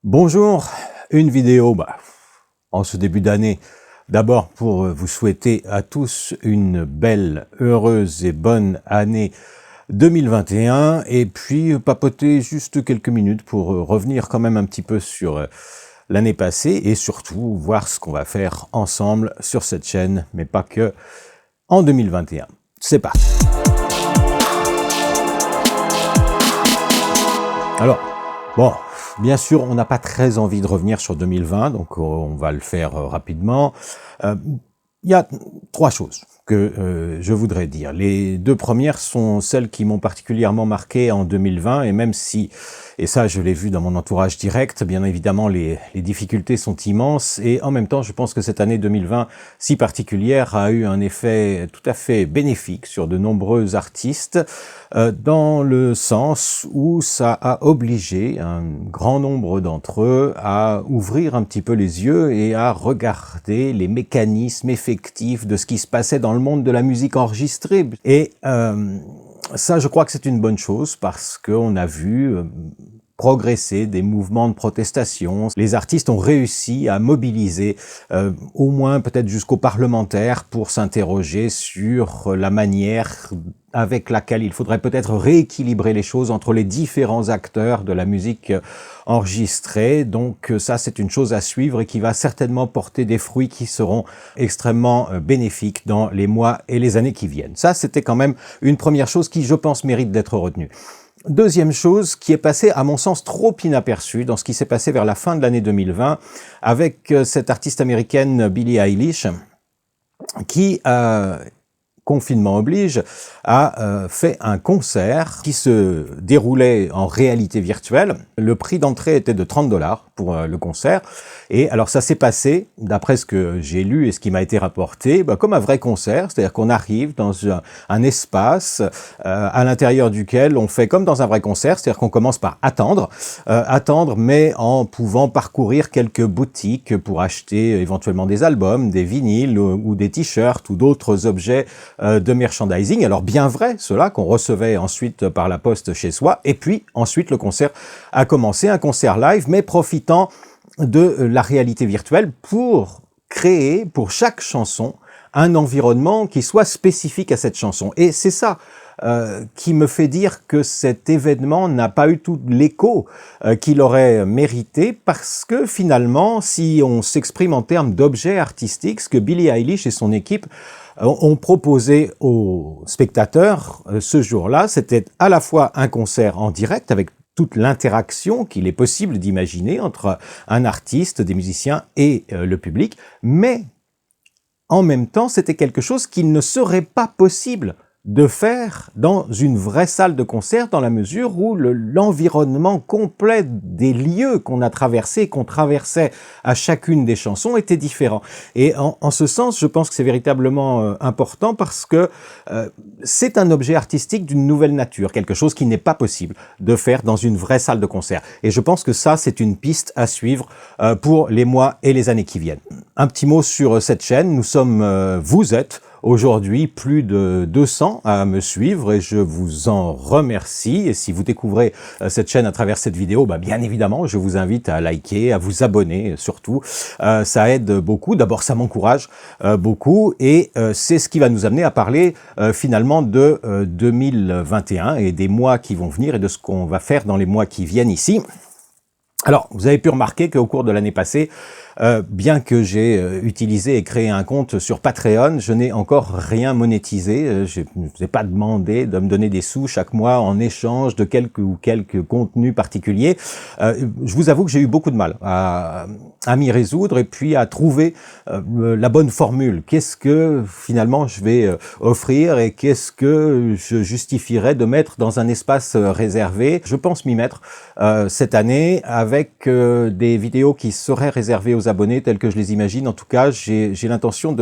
Bonjour, une vidéo en ce début d'année, d'abord pour vous souhaiter à tous une belle, heureuse et bonne année 2021 et puis papoter juste quelques minutes pour revenir quand même un petit peu sur l'année passée et surtout voir ce qu'on va faire ensemble sur cette chaîne, mais pas que en 2021. C'est parti. Alors, bon, bien sûr, on n'a pas très envie de revenir sur 2020, donc on va le faire rapidement. Il y a trois choses que je voudrais dire. Les deux premières sont celles qui m'ont particulièrement marqué en 2020, et même si, et ça je l'ai vu dans mon entourage direct, bien évidemment les difficultés sont immenses, et en même temps je pense que cette année 2020 si particulière a eu un effet tout à fait bénéfique sur de nombreux artistes, dans le sens où ça a obligé un grand nombre d'entre eux à ouvrir un petit peu les yeux et à regarder les mécanismes effectifs de ce qui se passait dans le monde de la musique enregistrée. Et ça, je crois que c'est une bonne chose parce qu'on a vu progresser des mouvements de protestation. Les artistes ont réussi à mobiliser au moins peut-être jusqu'aux parlementaires pour s'interroger sur la manière avec laquelle il faudrait peut-être rééquilibrer les choses entre les différents acteurs de la musique enregistrée. Donc ça, c'est une chose à suivre et qui va certainement porter des fruits qui seront extrêmement bénéfiques dans les mois et les années qui viennent. Ça, c'était quand même une première chose qui, je pense, mérite d'être retenue. Deuxième chose qui est passée, à mon sens, trop inaperçue dans ce qui s'est passé vers la fin de l'année 2020 avec cette artiste américaine Billie Eilish qui, confinement oblige, a fait un concert qui se déroulait en réalité virtuelle. Le prix d'entrée était de 30 $ pour le concert. Et alors ça s'est passé, d'après ce que j'ai lu et ce qui m'a été rapporté, comme un vrai concert, c'est-à-dire qu'on arrive dans un espace à l'intérieur duquel on fait comme dans un vrai concert, c'est-à-dire qu'on commence par attendre, mais en pouvant parcourir quelques boutiques pour acheter éventuellement des albums, des vinyles ou des t-shirts ou d'autres objets de merchandising. Alors bien vrai, cela qu'on recevait ensuite par la poste chez soi. Et puis ensuite le concert a commencé, un concert live, mais profitant de la réalité virtuelle pour créer pour chaque chanson un environnement qui soit spécifique à cette chanson. Et c'est ça qui me fait dire que cet événement n'a pas eu tout l'écho qu'il aurait mérité, parce que finalement, si on s'exprime en termes d'objets artistiques, ce que Billie Eilish et son équipe ont proposé aux spectateurs ce jour-là, c'était à la fois un concert en direct avec toute l'interaction qu'il est possible d'imaginer entre un artiste, des musiciens et le public, mais en même temps, c'était quelque chose qui ne serait pas possible de faire dans une vraie salle de concert, dans la mesure où l'environnement complet des lieux qu'on a traversés, qu'on traversait à chacune des chansons était différent. Et en ce sens, je pense que c'est véritablement important parce que c'est un objet artistique d'une nouvelle nature, quelque chose qui n'est pas possible de faire dans une vraie salle de concert. Et je pense que ça, c'est une piste à suivre pour les mois et les années qui viennent. Un petit mot sur cette chaîne, vous êtes aujourd'hui plus de 200 à me suivre et je vous en remercie. Et si vous découvrez cette chaîne à travers cette vidéo, bien évidemment, je vous invite à liker, à vous abonner surtout. Ça aide beaucoup. D'abord, ça m'encourage beaucoup et c'est ce qui va nous amener à parler finalement de 2021 et des mois qui vont venir et de ce qu'on va faire dans les mois qui viennent ici. Alors, vous avez pu remarquer qu'au cours de l'année passée, bien que j'ai utilisé et créé un compte sur Patreon, je n'ai encore rien monétisé. Je ne vous ai pas demandé de me donner des sous chaque mois en échange de quelques contenus particuliers. Je vous avoue que j'ai eu beaucoup de mal à m'y résoudre et puis à trouver la bonne formule. Qu'est-ce que finalement je vais offrir et qu'est-ce que je justifierais de mettre dans un espace réservé? Je pense m'y mettre cette année avec des vidéos qui seraient réservées aux abonnés tels que je les imagine. En tout cas, j'ai l'intention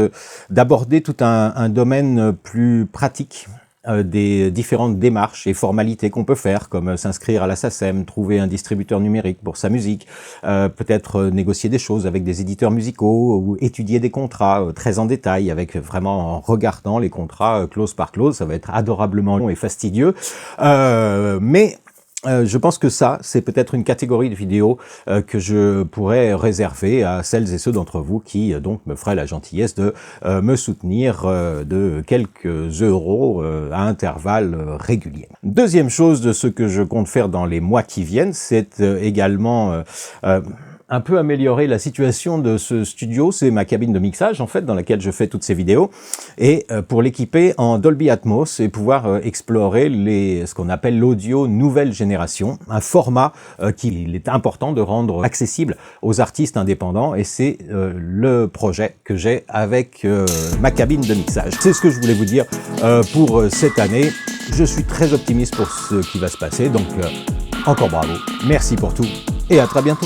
d'aborder tout un domaine plus pratique des différentes démarches et formalités qu'on peut faire, comme s'inscrire à la SACEM, trouver un distributeur numérique pour sa musique, peut-être négocier des choses avec des éditeurs musicaux ou étudier des contrats très en détail, avec vraiment en regardant les contrats clause par clause. Ça va être adorablement long et fastidieux, mais Je pense que ça, c'est peut-être une catégorie de vidéos que je pourrais réserver à celles et ceux d'entre vous qui donc me feraient la gentillesse de me soutenir de quelques euros à intervalles réguliers. Deuxième chose de ce que je compte faire dans les mois qui viennent, c'est également un peu améliorer la situation de ce studio. C'est ma cabine de mixage en fait dans laquelle je fais toutes ces vidéos, et pour l'équiper en Dolby Atmos et pouvoir explorer ce qu'on appelle l'audio nouvelle génération, un format qu'il est important de rendre accessible aux artistes indépendants, et c'est le projet que j'ai avec ma cabine de mixage. C'est ce que je voulais vous dire pour cette année. Je suis très optimiste pour ce qui va se passer, donc encore bravo, merci pour tout et à très bientôt.